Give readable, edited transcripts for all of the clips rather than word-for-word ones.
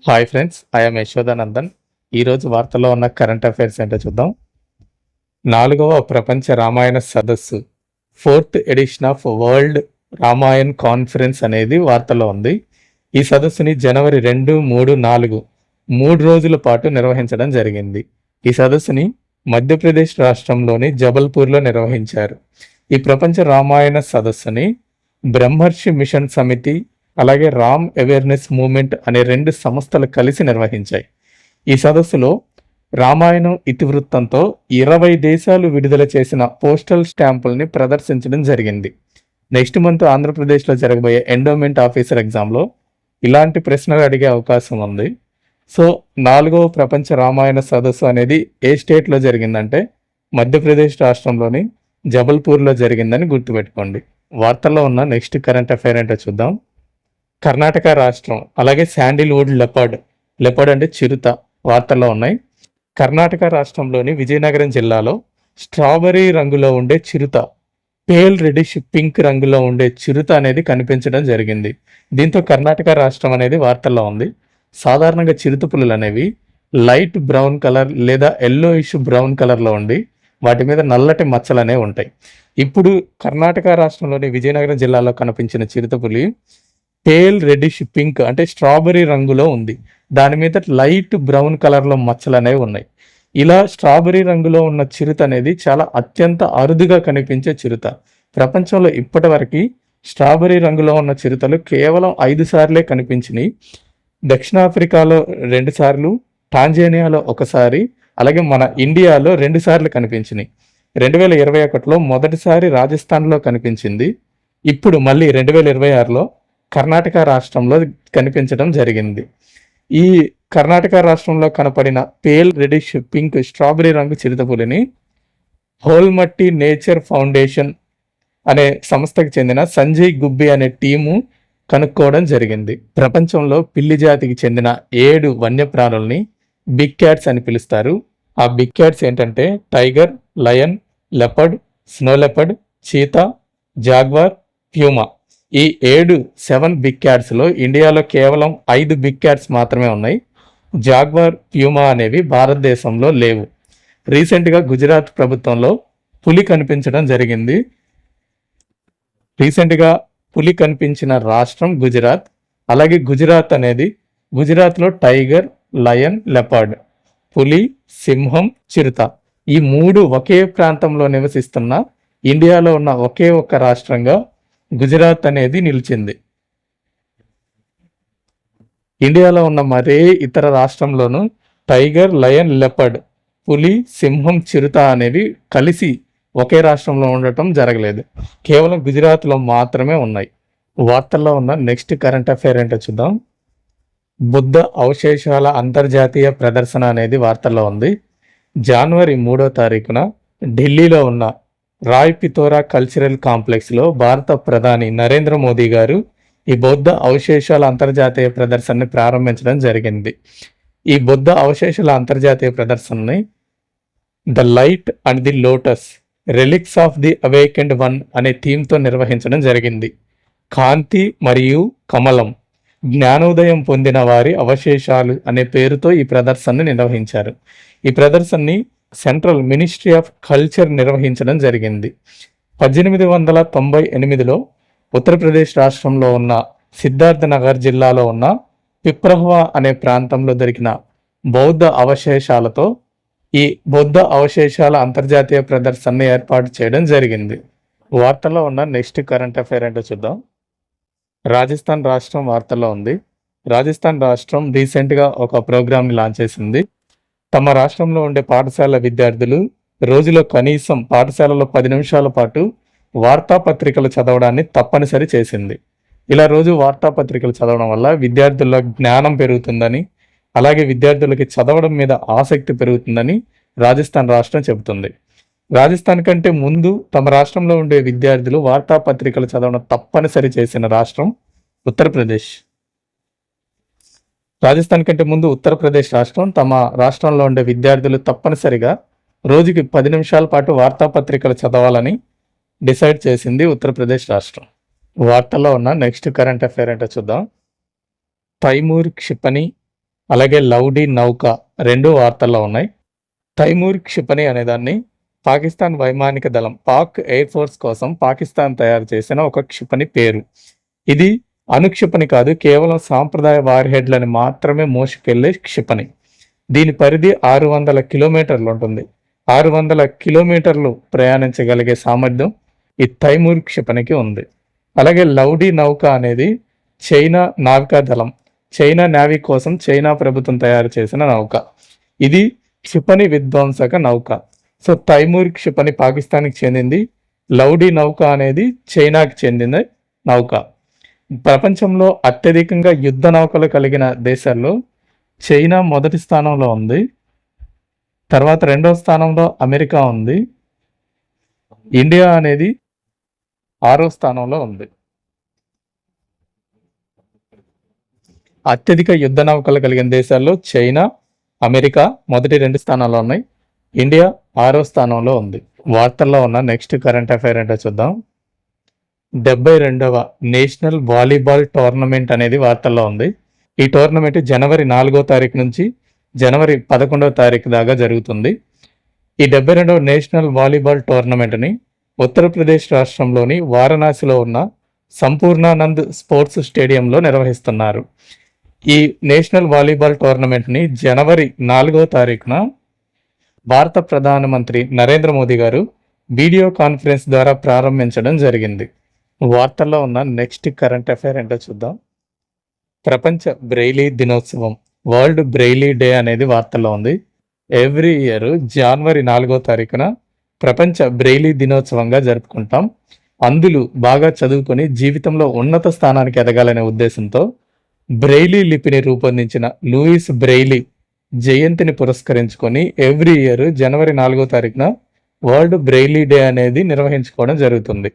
Hi friends, I'm యశోదానందన్. ఈరోజు వార్తల్లో ఉన్న కరెంట్ అఫైర్స్ ఏంటో చూద్దాం. 4వ ప్రపంచ రామాయణ సదస్సు fourth edition of world Ramayan conference అనేది వార్తల్లో ఉంది. ఈ సదస్సుని జనవరి 2, 3, 4 3 రోజుల పాటు నిర్వహించడం జరిగింది. ఈ సదస్సుని మధ్యప్రదేశ్ రాష్ట్రంలోని జబల్పూర్లో నిర్వహించారు. ఈ ప్రపంచ రామాయణ సదస్సుని బ్రహ్మర్షి మిషన్ సమితి అలాగే రామ్ అవేర్నెస్ మూవ్మెంట్ అనే 2 సంస్థలు కలిసి నిర్వహించాయి. ఈ సదస్సులో రామాయణం ఇతివృత్తంతో 20 దేశాలు విడుదల చేసిన పోస్టల్ స్టాంపుల్ని ప్రదర్శించడం జరిగింది. నెక్స్ట్ మంత్ ఆంధ్రప్రదేశ్లో జరగబోయే ఎండోమెంట్ ఆఫీసర్ ఎగ్జామ్లో ఇలాంటి ప్రశ్నలు అడిగే అవకాశం ఉంది. సో 4వ ప్రపంచ రామాయణ సదస్సు అనేది ఏ స్టేట్లో జరిగిందంటే మధ్యప్రదేశ్ రాష్ట్రంలోని జబల్పూర్లో జరిగిందని గుర్తుపెట్టుకోండి. వార్తల్లో ఉన్న నెక్స్ట్ కరెంట్ అఫైర్ ఏంటో చూద్దాం. కర్ణాటక రాష్ట్రం అలాగే శాండిల్వుడ్ లెపర్డ్ అంటే చిరుత వార్తల్లో ఉన్నాయి. కర్ణాటక రాష్ట్రంలోని విజయనగరం జిల్లాలో స్ట్రాబెర్రీ రంగులో ఉండే చిరుత, పేల్ రెడిష్ పింక్ రంగులో ఉండే చిరుత అనేది కనిపించడం జరిగింది. దీంతో కర్ణాటక రాష్ట్రం అనేది వార్తల్లో ఉంది. సాధారణంగా చిరుత పులులు అనేవి లైట్ బ్రౌన్ కలర్ లేదా ఎల్లోయిష్ బ్రౌన్ కలర్లో ఉండి వాటి మీద నల్లటి మచ్చలు అనేవి ఉంటాయి. ఇప్పుడు కర్ణాటక రాష్ట్రంలోని విజయనగరం జిల్లాలో కనిపించిన చిరుత పులి పేల్ రెడిష్ పింక్ అంటే స్ట్రాబెర్రీ రంగులో ఉంది. దాని మీద లైట్ బ్రౌన్ కలర్లో మచ్చలు అనేవి ఉన్నాయి. ఇలా స్ట్రాబెర్రీ రంగులో ఉన్న చిరుత అనేది చాలా అత్యంత అరుదుగా కనిపించే చిరుత. ప్రపంచంలో ఇప్పటి వరకు స్ట్రాబెర్రీ రంగులో ఉన్న చిరుతలు కేవలం 5 సార్లే కనిపించినాయి. దక్షిణాఫ్రికాలో 2 సార్లు, టాంజానియాలో 1 సారి, అలాగే మన ఇండియాలో 2 సార్లు కనిపించినాయి. 2021లో మొదటిసారి రాజస్థాన్లో కనిపించింది. ఇప్పుడు మళ్ళీ 2026లో కర్ణాటక రాష్ట్రంలో కనిపించడం జరిగింది. ఈ కర్ణాటక రాష్ట్రంలో కనపడిన పేల్ రెడిష్ పింక్ స్ట్రాబెర్రీ రంగు చిరుతపులిని హోల్మట్టి నేచర్ ఫౌండేషన్ అనే సంస్థకు చెందిన సంజయ్ గుబ్బి అనే టీము కనుక్కోవడం జరిగింది. ప్రపంచంలో పిల్లి జాతికి చెందిన 7 వన్యప్రాణుల్ని బిగ్ క్యాట్స్ అని పిలుస్తారు. ఆ బిగ్ క్యాట్స్ ఏంటంటే tiger, lion, leopard, snow leopard, cheetah, jaguar, Puma. ఈ 7 బిగ్ క్యాట్స్లో ఇండియాలో కేవలం 5 బిగ్ క్యాట్స్ మాత్రమే ఉన్నాయి. జాగ్వార్, ప్యూమా అనేవి భారతదేశంలో లేవు. రీసెంట్గా గుజరాత్ ప్రభుత్వంలో పులి కనిపించడం జరిగింది. రీసెంట్గా పులి కనిపించిన రాష్ట్రం గుజరాత్. అలాగే గుజరాత్లో టైగర్, లయన్, లెపర్డ్, పులి, సింహం, చిరుత ఈ 3 ఒకే ప్రాంతంలో నివసిస్తున్న ఇండియాలో ఉన్న ఒకే ఒక్క రాష్ట్రంగా గుజరాత్ అనేది నిలిచింది. ఇండియాలో ఉన్న మరే ఇతర రాష్ట్రంలోనూ టైగర్, లయన్, లెపర్డ్, పులి, సింహం, చిరుత అనేవి కలిసి ఒకే రాష్ట్రంలో ఉండటం జరగలేదు. కేవలం గుజరాత్లో మాత్రమే ఉన్నాయి. వార్తల్లో ఉన్న నెక్స్ట్ కరెంట్ అఫైర్ ఏంటో చూద్దాం. బుద్ధ అవశేషాల అంతర్జాతీయ ప్రదర్శన అనేది వార్తల్లో ఉంది. జనవరి 3వ తారీఖున ఢిల్లీలో ఉన్న రాయ్ పితోరా కల్చరల్ కాంప్లెక్స్లో భారత ప్రధాని నరేంద్ర మోదీ గారు ఈ బౌద్ధ అవశేషాల అంతర్జాతీయ ప్రదర్శనని ప్రారంభించడం జరిగింది. ఈ బుద్ధ అవశేషాల అంతర్జాతీయ ప్రదర్శనని the light and the lotus relics of the awakened one అనే థీమ్తో నిర్వహించడం జరిగింది. కాంతి మరియు కమలం, జ్ఞానోదయం పొందిన వారి అవశేషాలు అనే పేరుతో ఈ ప్రదర్శనని నిర్వహించారు. ఈ ప్రదర్శనని సెంట్రల్ మినిస్ట్రీ ఆఫ్ కల్చర్ నిర్వహించడం జరిగింది. 1898లో ఉత్తరప్రదేశ్ రాష్ట్రంలో ఉన్న సిద్ధార్థ నగర్ జిల్లాలో ఉన్న పిప్రహ్వా అనే ప్రాంతంలో దొరికిన బౌద్ధ అవశేషాలతో ఈ బౌద్ధ అవశేషాల అంతర్జాతీయ ప్రదర్శనని ఏర్పాటు చేయడం జరిగింది. వార్తల్లో ఉన్న నెక్స్ట్ కరెంట్ అఫైర్ ఏంటో చూద్దాం. రాజస్థాన్ రాష్ట్రం వార్తల్లో ఉంది. రాజస్థాన్ రాష్ట్రం రీసెంట్గా ఒక ప్రోగ్రామ్ని లాంచ్ చేసింది. తమ రాష్ట్రంలో ఉండే పాఠశాల విద్యార్థులు రోజులో కనీసం పాఠశాలలో 10 నిమిషాల పాటు వార్తాపత్రికలు చదవడాన్ని తప్పనిసరి చేసింది. ఇలా రోజు వార్తాపత్రికలు చదవడం వల్ల విద్యార్థుల్లో జ్ఞానం పెరుగుతుందని, అలాగే విద్యార్థులకి చదవడం మీద ఆసక్తి పెరుగుతుందని రాజస్థాన్ రాష్ట్రం చెబుతుంది. రాజస్థాన్ కంటే ముందు తమ రాష్ట్రంలో ఉండే విద్యార్థులు వార్తాపత్రికలు చదవడం తప్పనిసరి చేసిన రాష్ట్రం ఉత్తరప్రదేశ్. రాజస్థాన్ కంటే ముందు ఉత్తరప్రదేశ్ రాష్ట్రం తమ రాష్ట్రంలో ఉండే విద్యార్థులు తప్పనిసరిగా రోజుకి 10 నిమిషాల పాటు వార్తాపత్రికలు చదవాలని డిసైడ్ చేసింది ఉత్తరప్రదేశ్ రాష్ట్రం. వార్తల్లో ఉన్న నెక్స్ట్ కరెంట్ అఫైర్ ఏంటో చూద్దాం. తైమూర్ క్షిపణి అలాగే లౌడీ నౌక 2 వార్తల్లో ఉన్నాయి. తైమూర్ క్షిపణి అనేదాన్ని పాకిస్తాన్ వైమానిక దళం పాక్ ఎయిర్ ఫోర్స్ కోసం పాకిస్తాన్ తయారు చేసిన ఒక క్షిపణి పేరు. ఇది అణుక్షిపణి కాదు, కేవలం సాంప్రదాయ వార్హెడ్లని మాత్రమే మోసుకెళ్లే క్షిపణి. దీని పరిధి 600 కిలోమీటర్లు ఉంటుంది. 600 కిలోమీటర్లు ప్రయాణించగలిగే సామర్థ్యం ఈ తైమూర్ క్షిపణికి ఉంది. అలాగే లౌడీ నౌక అనేది చైనా నావికా దళం, చైనా నేవీ కోసం చైనా ప్రభుత్వం తయారు చేసిన నౌక. ఇది క్షిపణి విధ్వంసక నౌక. సో తైమూర్ క్షిపణి పాకిస్తాన్కి చెందింది, లౌడీ నౌక అనేది చైనాకి చెందిన నౌక. ప్రపంచంలో అత్యధికంగా యుద్ధ నౌకలు కలిగిన దేశాల్లో చైనా మొదటి స్థానంలో ఉంది. తర్వాత 2వ స్థానంలో అమెరికా ఉంది. ఇండియా అనేది 6వ స్థానంలో ఉంది. అత్యధిక యుద్ధ నౌకలు కలిగిన దేశాల్లో చైనా, అమెరికా మొదటి 2 స్థానాల్లో ఉన్నాయి. ఇండియా 6వ స్థానంలో ఉంది. వార్తల్లో ఉన్న నెక్స్ట్ కరెంట్ అఫైర్ ఏంటో చూద్దాం. 72వ నేషనల్ వాలీబాల్ టోర్నమెంట్ అనేది వార్తల్లో ఉంది. ఈ టోర్నమెంట్ జనవరి 4వ తారీఖు నుంచి జనవరి 11వ తారీఖు దాకా జరుగుతుంది. ఈ 72వ నేషనల్ వాలీబాల్ టోర్నమెంట్ని ఉత్తరప్రదేశ్ రాష్ట్రంలోని వారణాసిలో ఉన్న సంపూర్ణానంద్ స్పోర్ట్స్ స్టేడియంలో నిర్వహిస్తున్నారు. ఈ నేషనల్ వాలీబాల్ టోర్నమెంట్ని జనవరి 4వ తారీఖున భారత ప్రధానమంత్రి నరేంద్ర మోదీ గారు వీడియో కాన్ఫరెన్స్ ద్వారా ప్రారంభించడం జరిగింది. వార్తల్లో ఉన్న నెక్స్ట్ కరెంట్ అఫైర్ ఏంటో చూద్దాం. ప్రపంచ బ్రెయిలీ దినోత్సవం, వరల్డ్ బ్రెయిలీ డే అనేది వార్తల్లో ఉంది. ఎవ్రీ ఇయర్ జనవరి 4వ తారీఖున ప్రపంచ బ్రెయిలీ దినోత్సవంగా జరుపుకుంటాం. అందులో బాగా చదువుకొని జీవితంలో ఉన్నత స్థానానికి ఎదగాలనే ఉద్దేశంతో బ్రెయిలీ లిపిని రూపొందించిన లూయిస్ బ్రెయిలీ జయంతిని పురస్కరించుకొని ఎవ్రీ ఇయర్ జనవరి 4వ తారీఖున వరల్డ్ బ్రెయిలీ డే అనేది నిర్వహించుకోవడం జరుగుతుంది.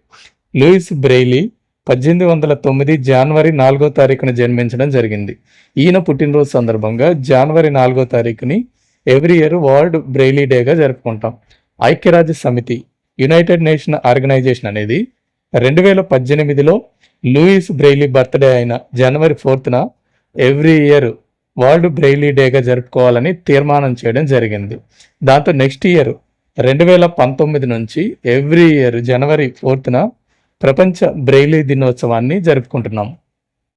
లూయిస్ బ్రెయిలీ 1809 జనవరి 4వ తారీఖున జన్మించడం జరిగింది. ఈయన పుట్టినరోజు సందర్భంగా జనవరి 4వ తారీఖుని ఎవ్రీ ఇయర్ వరల్డ్ బ్రెయిలీ డేగా జరుపుకుంటాం. ఐక్యరాజ్య సమితి, యునైటెడ్ నేషన్ ఆర్గనైజేషన్ అనేది 2018లో లూయిస్ బ్రెయిలీ బర్త్డే అయిన జనవరి 4న ఎవ్రీ ఇయర్ వరల్డ్ బ్రెయిలీ డేగా జరుపుకోవాలని తీర్మానం చేయడం జరిగింది. దాంతో నెక్స్ట్ ఇయర్ 2019 నుంచి ఎవ్రీ ఇయర్ జనవరి 4న ప్రపంచ బ్రెయిలీ దినోత్సవాన్ని జరుపుకుంటున్నాం.